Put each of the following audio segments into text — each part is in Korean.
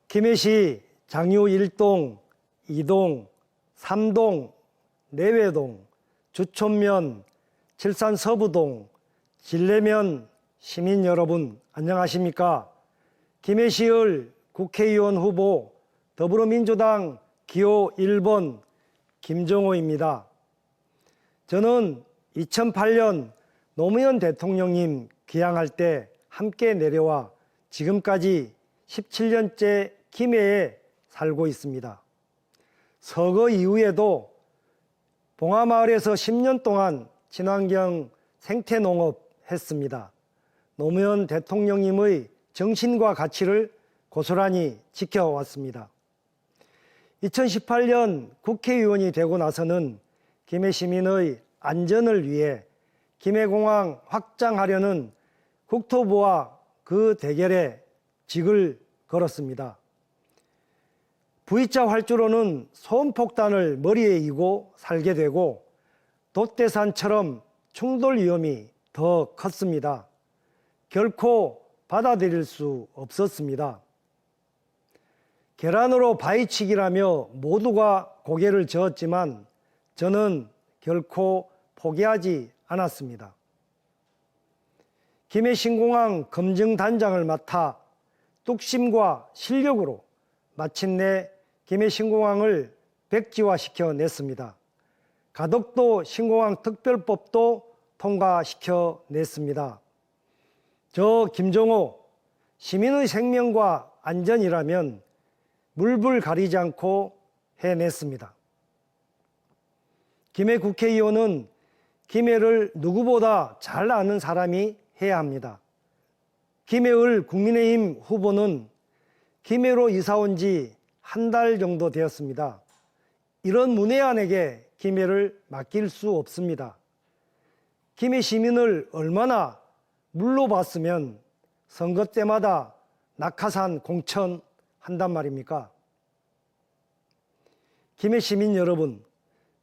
김해시 장유 1동, 2동, 3동, 내외동, 주촌면, 칠산 서부동, 진례면 시민 여러분 안녕하십니까? 김해시을 국회의원 후보 더불어민주당 기호 1번 김정호입니다. 저는 2008년 노무현 대통령님 귀향할 때 함께 내려와 지금까지 17년째 김해에 살고 있습니다. 서거 이후에도 봉하마을에서 10년 동안 친환경 생태농업 했습니다. 노무현 대통령님의 정신과 가치를 고스란히 지켜왔습니다. 2018년 국회의원이 되고 나서는 김해 시민의 안전을 위해 김해공항 확장하려는 국토부와 그 대결에 직을 걸었습니다. V자 활주로는 소음폭탄을 머리에 이고 살게 되고 돛대산처럼 충돌 위험이 더 컸습니다. 결코 받아들일 수 없었습니다. 계란으로 바위치기라며 모두가 고개를 저었지만 저는 결코 포기하지 않았습니다. 김해 신공항 검증단장을 맡아 뚝심과 실력으로 마침내 김해 신공항을 백지화시켜 냈습니다. 가덕도 신공항 특별법도 통과시켜 냈습니다. 저 김정호, 시민의 생명과 안전이라면 물불 가리지 않고 해냈습니다. 김해 국회의원은 김해를 누구보다 잘 아는 사람이 해야 합니다. 김해을 국민의힘 후보는 김해로 이사 온 지 한 달 정도 되었습니다. 이런 문외한에게 김해를 맡길 수 없습니다. 김해 시민을 얼마나 물러봤으면 선거 때마다 낙하산 공천한단 말입니까? 김해 시민 여러분,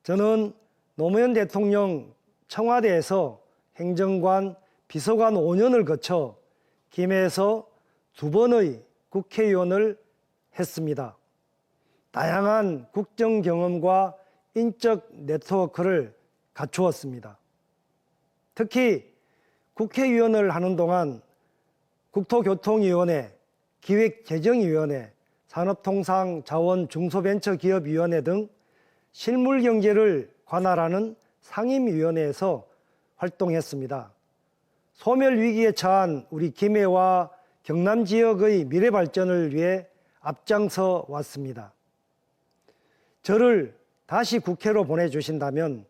저는 노무현 대통령 청와대에서 행정관, 비서관 5년을 거쳐 김해에서 2번의 국회의원을 했습니다. 다양한 국정 경험과 인적 네트워크를 갖추었습니다. 특히 국회의원을 하는 동안 국토교통위원회, 기획재정위원회, 산업통상자원중소벤처기업위원회 등 실물경제를 관할하는 상임위원회에서 활동했습니다. 소멸위기에 처한 우리 김해와 경남 지역의 미래발전을 위해 앞장서 왔습니다. 저를 다시 국회로 보내주신다면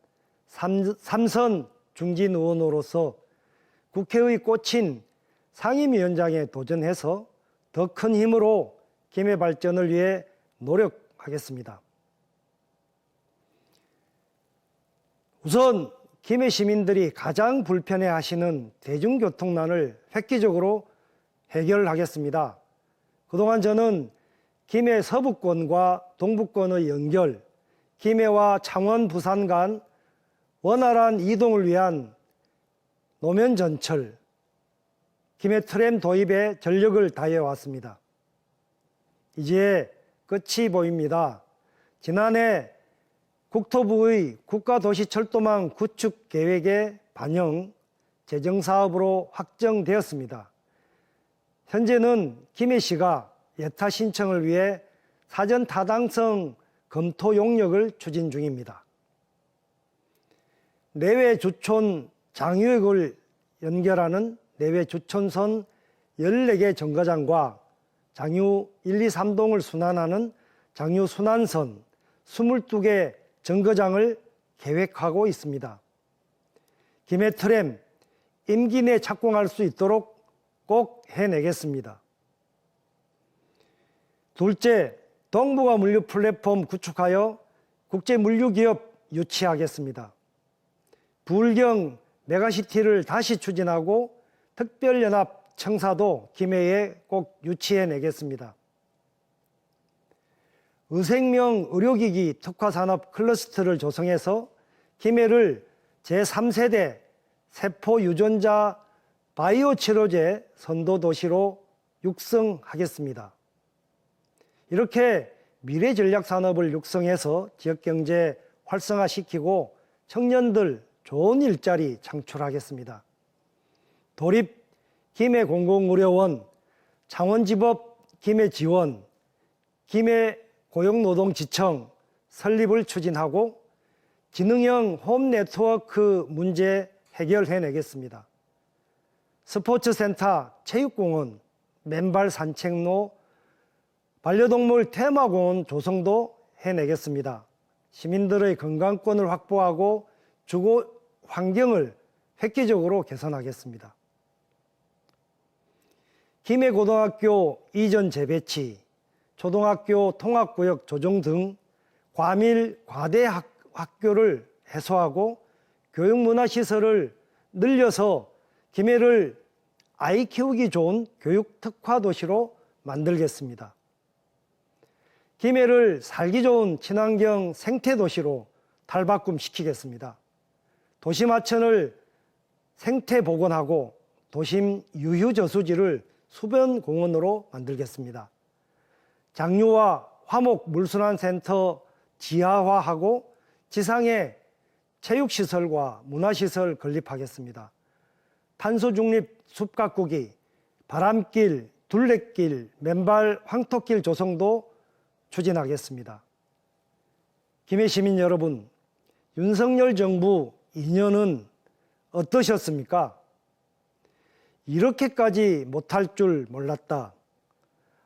3선 중진 의원으로서 국회의 꽃인 상임위원장에 도전해서 더 큰 힘으로 김해 발전을 위해 노력하겠습니다. 우선 김해 시민들이 가장 불편해하시는 대중교통난을 획기적으로 해결하겠습니다. 그동안 저는 김해 서부권과 동부권의 연결, 김해와 창원, 부산 간 원활한 이동을 위한 노면전철, 김해 트램 도입에 전력을 다해 왔습니다. 이제 끝이 보입니다. 지난해 국토부의 국가도시철도망 구축 계획에 반영, 재정사업으로 확정되었습니다. 현재는 김해시가 예타 신청을 위해 사전 타당성 검토 용역을 추진 중입니다. 내외 주촌 장유역을 연결하는 내외 주촌선 14개 정거장과 장유 1, 2, 3동을 순환하는 장유 순환선 22개 정거장을 계획하고 있습니다. 김해 트램 임기 내 착공할 수 있도록 꼭 해내겠습니다. 둘째, 동북아 물류 플랫폼 구축하여 국제 물류 기업 유치하겠습니다. 부울경 메가시티를 다시 추진하고 특별연합 청사도 김해에 꼭 유치해내겠습니다. 의생명 의료기기 특화산업 클러스터를 조성해서 김해를 제3세대 세포유전자 바이오 치료제 선도도시로 육성하겠습니다. 이렇게 미래 전략 산업을 육성해서 지역 경제 활성화시키고 청년들 좋은 일자리 창출하겠습니다. 도립 김해공공의료원, 창원지법 김해지원, 김해고용노동지청 설립을 추진하고 기능형 홈네트워크 문제 해결해내겠습니다. 스포츠센터, 체육공원, 맨발 산책로, 반려동물 테마공원 조성도 해내겠습니다. 시민들의 건강권을 확보하고 주거 환경을 획기적으로 개선하겠습니다. 김해고등학교 이전 재배치, 초등학교 통합구역 조정 등 과밀 과대 학교를 해소하고 교육문화시설을 늘려서 김해를 아이 키우기 좋은 교육 특화 도시로 만들겠습니다. 김해를 살기 좋은 친환경 생태 도시로 탈바꿈시키겠습니다. 도심 하천을 생태 복원하고 도심 유휴 저수지를 수변 공원으로 만들겠습니다. 장류와 화목 물순환센터 지하화하고 지상에 체육시설과 문화시설 건립하겠습니다. 탄소 중립 숲 가꾸기, 바람길, 둘레길, 맨발 황토길 조성도 추진하겠습니다. 김해 시민 여러분, 윤석열 정부 2년은 어떠셨습니까? 이렇게까지 못할 줄 몰랐다.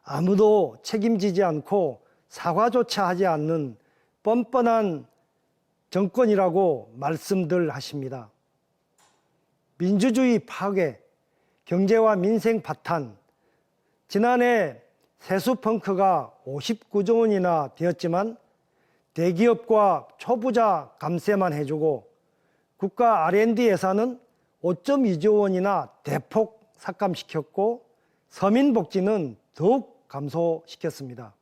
아무도 책임지지 않고 사과조차 하지 않는 뻔뻔한 정권이라고 말씀들 하십니다. 민주주의 파괴, 경제와 민생 파탄, 지난해 세수펑크가 59조 원이나 되었지만 대기업과 초부자 감세만 해주고 국가 R&D 예산은 5.2조 원이나 대폭 삭감시켰고 서민복지는 더욱 감소시켰습니다.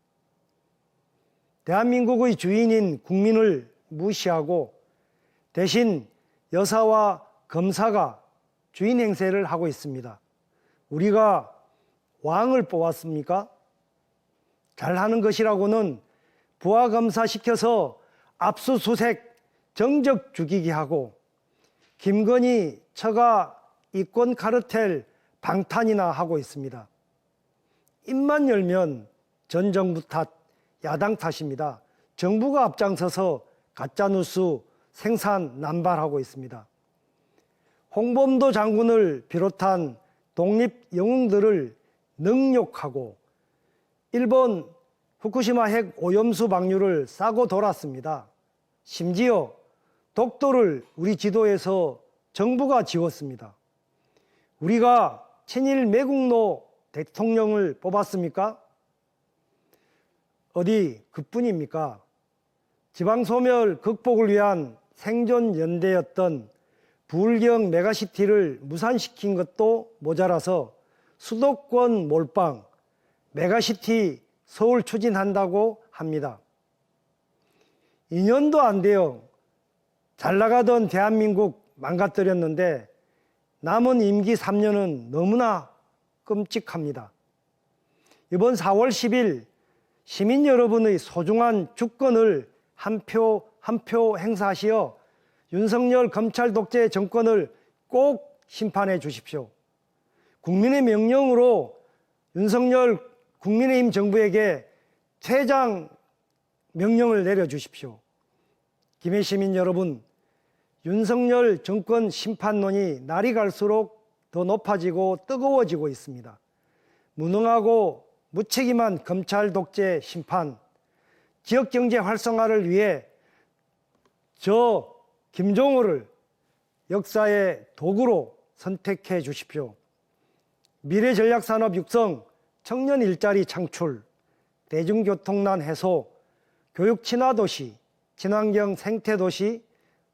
대한민국의 주인인 국민을 무시하고 대신 여사와 검사가 주인 행세를 하고 있습니다. 우리가 왕을 뽑았습니까? 잘하는 것이라고는 부하 검사 시켜서 압수수색 정적 죽이기 하고 김건희 처가 이권 카르텔 방탄이나 하고 있습니다. 입만 열면 전 정부 탓, 야당 탓입니다. 정부가 앞장서서 가짜뉴스 생산 남발하고 있습니다. 홍범도 장군을 비롯한 독립 영웅들을 능욕하고 일본 후쿠시마 핵 오염수 방류를 싸고 돌았습니다. 심지어 독도를 우리 지도에서 정부가 지웠습니다. 우리가 친일 매국노 대통령을 뽑았습니까? 어디 그뿐입니까? 지방소멸 극복을 위한 생존연대였던 부울경 메가시티를 무산시킨 것도 모자라서 수도권 몰빵, 메가시티 서울 추진한다고 합니다. 2년도 안 돼요. 잘 나가던 대한민국 망가뜨렸는데 남은 임기 3년은 너무나 끔찍합니다. 이번 4월 10일 시민 여러분의 소중한 주권을 한 표 한 표 행사하시어 윤석열 검찰 독재 정권을 꼭 심판해 주십시오. 국민의 명령으로 윤석열 국민의힘 정부에게 퇴장 명령을 내려주십시오. 김해 시민 여러분, 윤석열 정권 심판론이 날이 갈수록 더 높아지고 뜨거워지고 있습니다. 무능하고 무책임한 검찰 독재 심판, 지역경제 활성화를 위해 저 김종호를 역사의 도구로 선택해 주십시오. 미래전략산업 육성, 청년 일자리 창출, 대중교통난 해소, 교육 친화도시, 친환경 생태도시,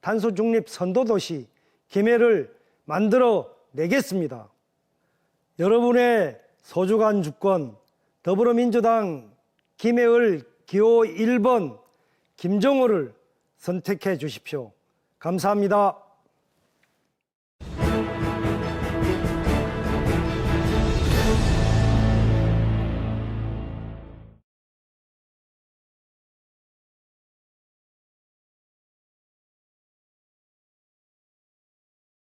탄소 중립 선도도시, 김해를 만들어 내겠습니다. 여러분의 소중한 주권, 더불어민주당 김해을 기호 1번 김종호를 선택해 주십시오. 감사합니다.